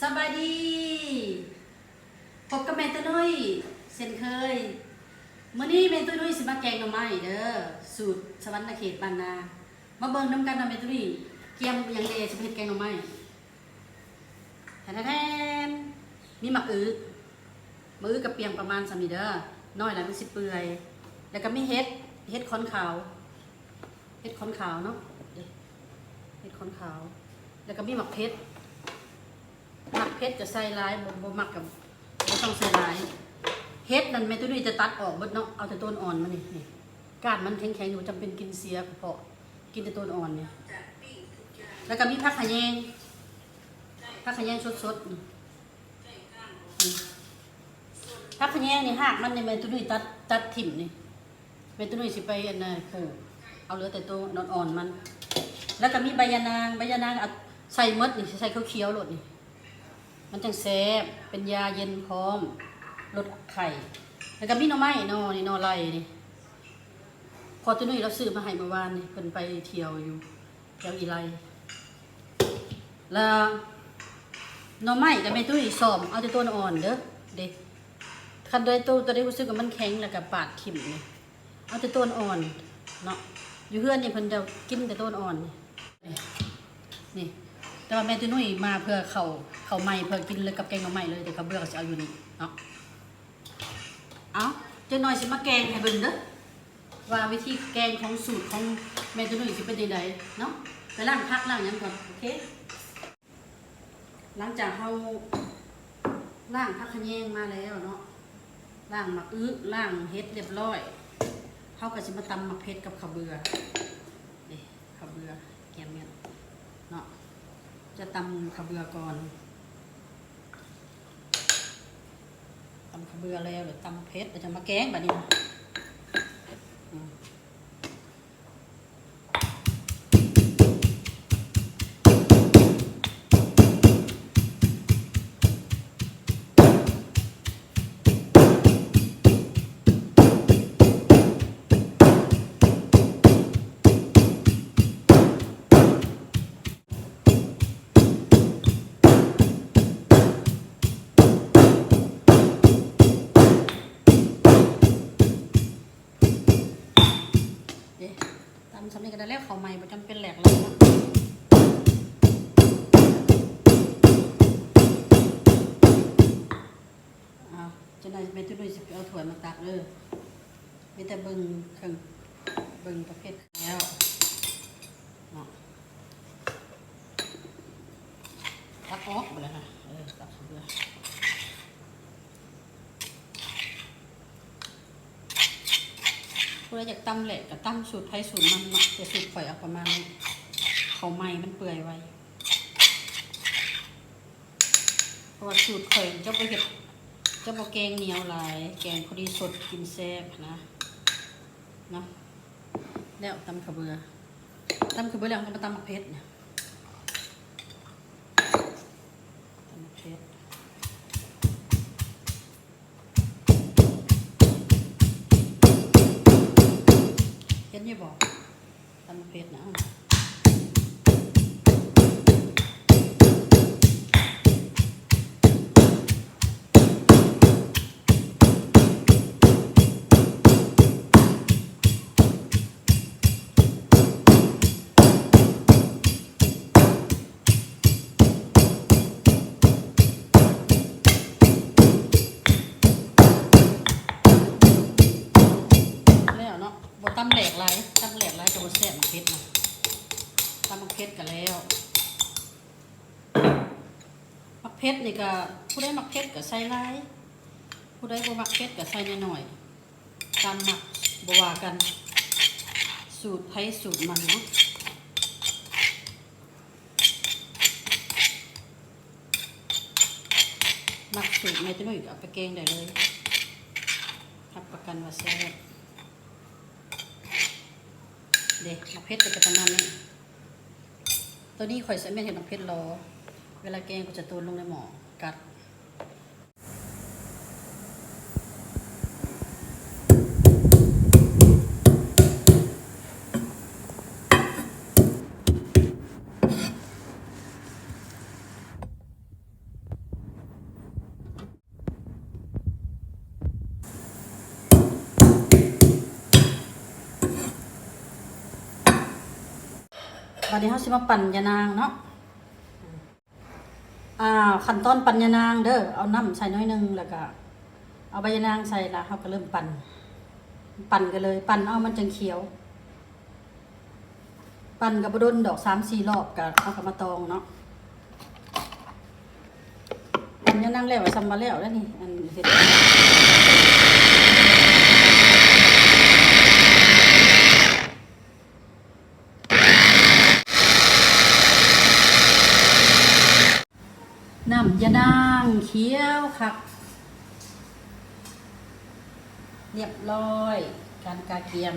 สบายดีพบกับแม่ตุ้ยเช่นเคยมื้อนี้แม่ตุ้ยสิมาแกงหน่อไม้เด้อสูตรสวรรค์เขตบ้านนามาเบิ่งนำกันนะแม่ตุ้ยเกียมอย่างเดสิเฮ็ดแกงหน่อไม้แท้ๆมีหมักมือกับเปียงประมาณ3นี่เด้อน้อยแล้วมันสิเปื่อยแล้วก็มีเฮ็ดขอนขาวเฮ็ดขอนขาวเนาะเฮ็ดขอนขาวแล้วก็มีหมักเพชรจะใส่ลายบ่มักกับบ่ต้องใส่ลายเฮ็ดนั่นแม่ตุ้ยจะตัดออกเบิดเนาะเอาแต่ต้นอ่อนมันนี่ก้านมันแข็งๆอยู่จำเป็นกินเสียเพาะกินแต่ต้นอ่อนนี่แล้วก็มีผักขะแยงสดๆผักขะแยงนี่หากมันนี่แม่ตุ้ยตัดถิ่มนี่แม่ตุ้ยสิไปอันน่ะปลูกเอาเหลือแต่ต้นอ่อนมันแล้วก็มีใบยะนางเอาใส่มดนี่ใส่เขียวๆโลดนี่มันจังแซ่บเป็นยาเย็นพร้อมลดไข่แล้วก็มีหน่อไม้นอไร่นี่พอตุ้ยเราซื้อมาให้เมื่อวานนี่เพิ่นไปเที่ยวอยู่แถวอีไลแล้วหน่อไม้กับแม่ตุ้ยซ้อมเอาแต่ต้นอ่อนเด้อเด็กคันโดยตัวได้รู้สึกว่ามันแข็งแล้วก็ปาดถิ่มนี่เอาแต่ต้นอ่อนเนาะอยู่เฮือนนี่เพิ่นจะกินแต่ต้นอ่อนนี่แต่ว่าแม่ตุ้ยมาเพื่อเขาใหม่เพื่อกินเลยกับแกงหน่อไม้เลยแต่เขาเบื่อก็จะเอาอยู่นี่เนาะเอาเจ้าหน่อยสิมาแกงให้เบิ่งเด้อว่าวิธีแกงของสูตรของแม่ตุ้ยสิเป็นจังไดเนาะไปล้างผักล้างหยังก่อนโอเคหลังจากเฮาล้างผักขะแยงมาแล้วเนาะล้างหมักล้างเฮ็ดเรียบร้อยเฮาก็สิมาตำหมักเผ็ดกับข้าวเบื่อนี่ข้าวเบื่อแกงเนี่ยเนาะจะตำข้าวเบื่อก่อนตำข้าวเบื่อแล้วเดี๋ยวตำเผ็ดเดี๋ยวจะมาแกงแบบนี้ตำสำเร็จกันแล้วเขาใหม่ประจำเป็นแหลกเลยนะจะนายเมตุดุยสิเอาถั่วมาตักเลยมีแต่เบิ่งเครื่องเบิ่งประเภทแล้วเนาะตักออกไปเลยค่ะตักเบื่อผู้ใดอยากตำแหลกกับตำสูตรไทยสูตรมันเนาะจะสูตรข่อยเอาประมาณนี้เขาไหม้มันเปื่อยไว้เพราะว่าสูตรข่อยเจ้าไปเห็ดเจ้าบ่แกงเหนียวหลายแกงพอดีสดกินแซ่บนะเนาะแล้วตำข้าวเบื่อแล้วก็มาตำมะเขือเนี่ยตำมะเขือเห็นยังบอกตำมะเขือนะบ่ตำแหลกไรจะบ่แซ่บมะเขือนะตำมะเขือกันแล้วมะเขือนี่ก็ผู้ใดมะเขือก็ใส่หลายผู้ใดบ่มะเขือก็ใส่น้อยๆตามหมักบ่ว่ากันสูตรไทยสูตรมันเนาะหมักสูตรแม่ตุ้ยเอาไปแกงได้เลยรับประกันว่าแซ่บเด็กมะเขือจะประมาณนี้ตัวนี้ข่อยใส่แม่เห็ดมะเขือรอเวลาแกงก็จะตูนลงในหม้อกัด วันนี้เขาสิมาปั่นยานางเนาะขั้นตอนปั่นยานางเด้อเอาน้ำใส่น้อยนึงแล้วก็เอาใบยานางใส่ละเขาก็เริ่มปั่นกันเลยปั่นเอามันจังเขียวปั่นกับบดนดอก3-4 รอบกับเอากับมาตองเนาะปั่นยานางแล้วซ้ำมาแล้วนี่อันเห็ดน้ำยานางเขียวครับเรียบร้อยการกาเกียม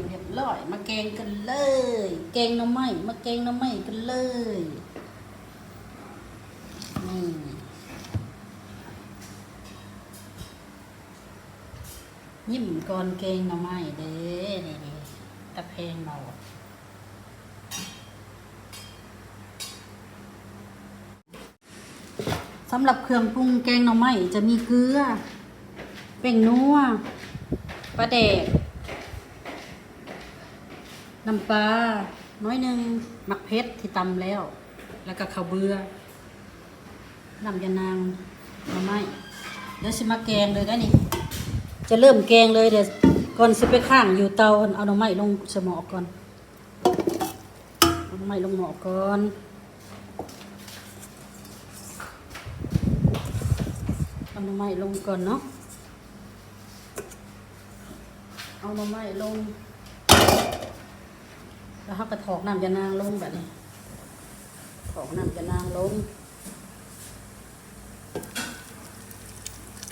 เรียบร้อยมาแกงกันเลยแกงหน่อไม้มาแกงหน่อไม้กันเลยนี่ยิ้มก่อนแกงหน่อไม้เด้นี่ตะเพงเราสำหรับเครื่องปรุงแกงหน่อไม้จะมีเกลือแป้งนัวปลาแดกน้ำปลาน้อยนึงมักเพชรที่ตำแล้วก็ข้าวเบื่อน้ำยานางหน่อไม้เดี๋ยวสิมาแกงเลยได้นี่จะเริ่มแกงเลยเดี๋ยวก่อนสิไปข้างอยู่เตาเอาหน่อไม้ลงสมอก่อนเอาหน่อไม้ลงหม้อก่อนเอาหน่อไม้ลงก่อนเนาะเอาหน่อไม้ลงแล้วเขาก็ถอกน้ำยานางลงแบบนี้ถอกน้ำยานางลง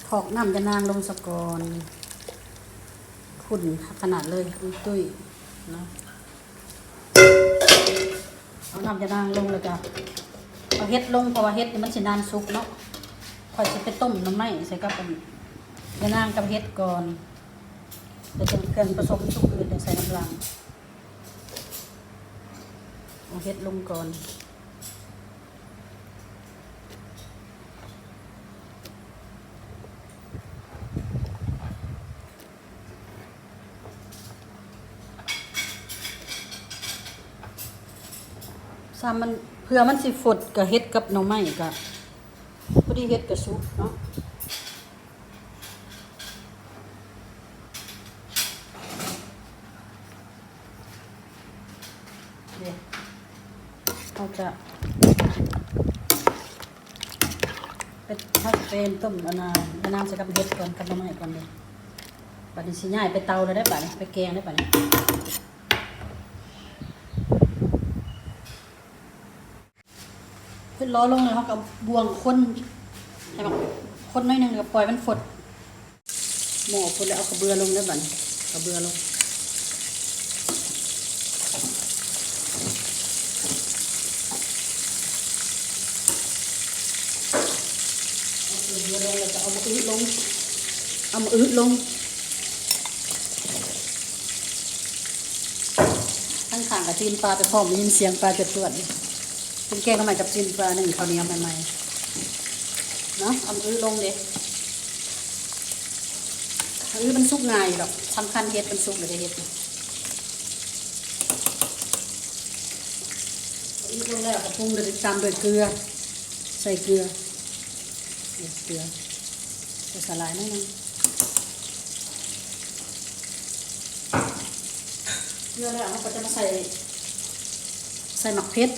ถอกน้ำยานางลงสะก่อนขุ่นขนาดเลยตุ้ยๆนะเอาน้ำยานางลงเลยจ้ะเอาเฮ็ดลงเพราะว่าเฮ็ดนี่มันสินานสุกเนาะค่อยจะไปต้มน้ำไหม้ใส่กับยานางกับเฮ็ดก่อนเดี๋ยวจะเกินผสมสุกอื่นใส่น้ำลังเอาเฮ็ดลงก่อนซ้ำมันเพื่อมันสิฝดกับเฮ็ดกับหน่อไม้กับพอดีเฮ็ดกับซุปเนาะเราจะเป็นต้มยานางใส่กับเฮ็ดก่อนกับหน่อไม้ก่อนเลยปัดนี้สิย่ายไปเตาเลยได้ป่ะนี่ไปแกงได้ป่ะนี่ขึ้นล้อลงเลยเขากับบวงคนให้มันคนน้อยนึงกับปล่อยมันฝดหม้อคนแล้วเอากระเบือลงได้ป่ะนี่กระเบือลงลงเราจะเอามาอึลงทั้งข้างกับจีนปลาไปพร้อมยินเสียงปลาจะตรวจเป็นแกงทำไมกับจีนปลาหนึ่งข้าวเหนียวใหม่ๆเนาะเอามาลงเด็กมันสุกง่ายหรอกสำคัญเฮ็ดมันสุกเลยเฮ็ดลงแล้วก็ปรุงเลยตามด้วยเกลือใส่เกลือใส่สลายนิดนึงเกลือแล้วเราก็จะมาใส่หมักเพชร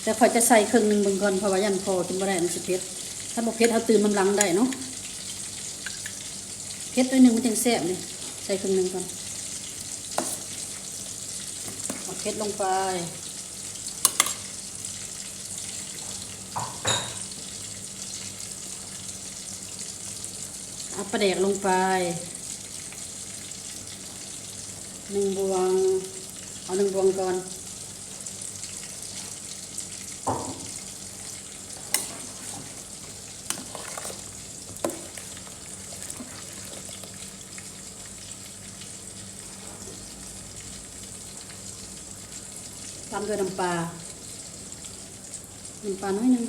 แต่พอจะใส่ครึ่งนึงเบิ่งก่อนเพราะว่ายันพอกินบ่ได้มันสิเผ็ดถ้าบ่เผ็ดเอาตื่นมันหลังได้เนาะเผ็ดด้วยนึงมันจังแซ่บนี่ใส่ครึ่งนึงก่อนหมักเพชรลงไปเอาปลาแดกลงไป1 บวงเอา1 บวงก่อนตามด้วยน้ำปลาน้อยนึง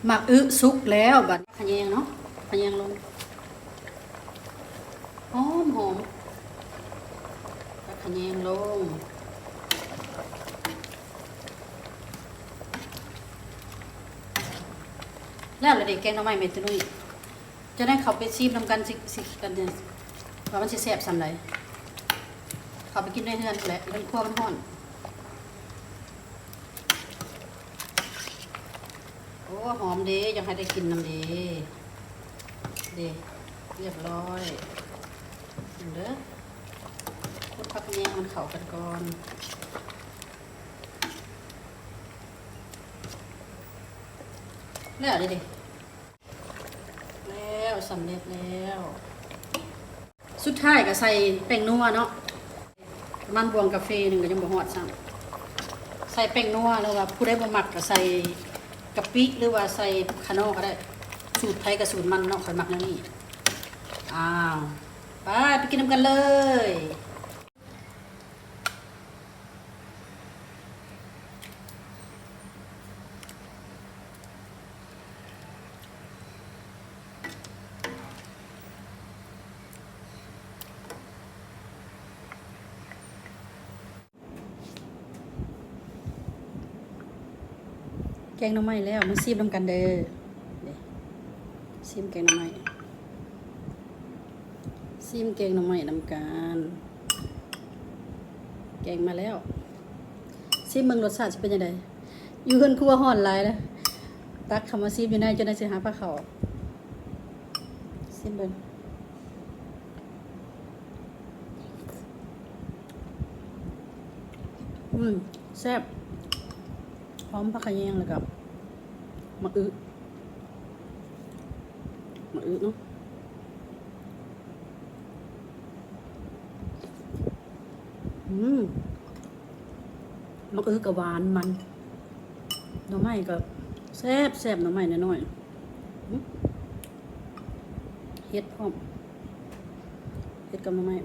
หมักอึสุกแล้วบัดขะแยงเนาะขะแยงลงหอมหอมขะแยงลงแล้วละเด็กแกงหน่อไม้เม็ดตุ้ยจะได้เขาไปซีมนำกันสิกันเนี่ยว่ามันสิแซ่บสำไรเขาไปกินได้เฮือนแหละเฮือนครัวมันฮ้อนโอ้หอมเด้ยังให้ได้กินน้ำเด้เด้เรียบร้อยเด้อคุดผักแยงมันเข้ากันก่อนแล้วดิแล้วสำเร็จแล้วสุดท้ายก็ใส่แป้งนัวเนาะมันบวงกาแฟหนึ่งก็ยังบ่ฮอดซ้ำใส่แป้งนัวแล้วว่าผู้ใดบ่มักก็ใส่กะปิหรือว่าใส่คาโน่ก็ได้สูตรไทยกับสูตรมันเนาะข่อยมักแนวนี้อ้าวไปกินน้ำกันเลยแกงหน่อไม้แล้วมาซีมน้ำกันเด้อซีมแกงหน่อไม้ซีมแกงหน่อไม้น้ำกันแกงมาแล้วซีมเบิ่งรสชาติจะเป็นยังไงอยู่เฮือนครัวฮ้อนหลายนะตักคำว่าซีมอยู่ในจนได้สิหาผ้าขาวซีมเบิ่งแซ่บพร้อมผักขะแยงเลยกับมะอึเนาะมะอึกับหวานมันหน่อไม้กับแซ่บหน่อไม้น้อยเฮ็ดพร้อมเฮ็ดกับหน่อไม้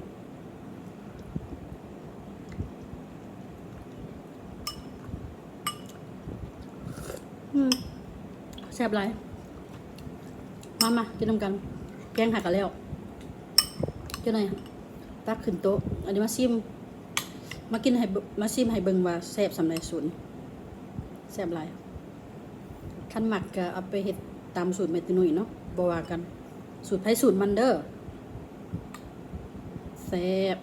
แซ่บไรมากินน้ำกันแกงหักกันแล้วเจ้าหน่อยตักขึ้นโต๊ะอันนี้มาซิมมากินให้มาซิมให้เบิ่งว่าแซ่บสำไรสูตรแซ่บไรขั้นหมักก็เอาไปเฮ็ดตามสูตรเมตุนุยเนาะบ่ว่ากันสูตรไผสูตรมันเด้อแซ่บ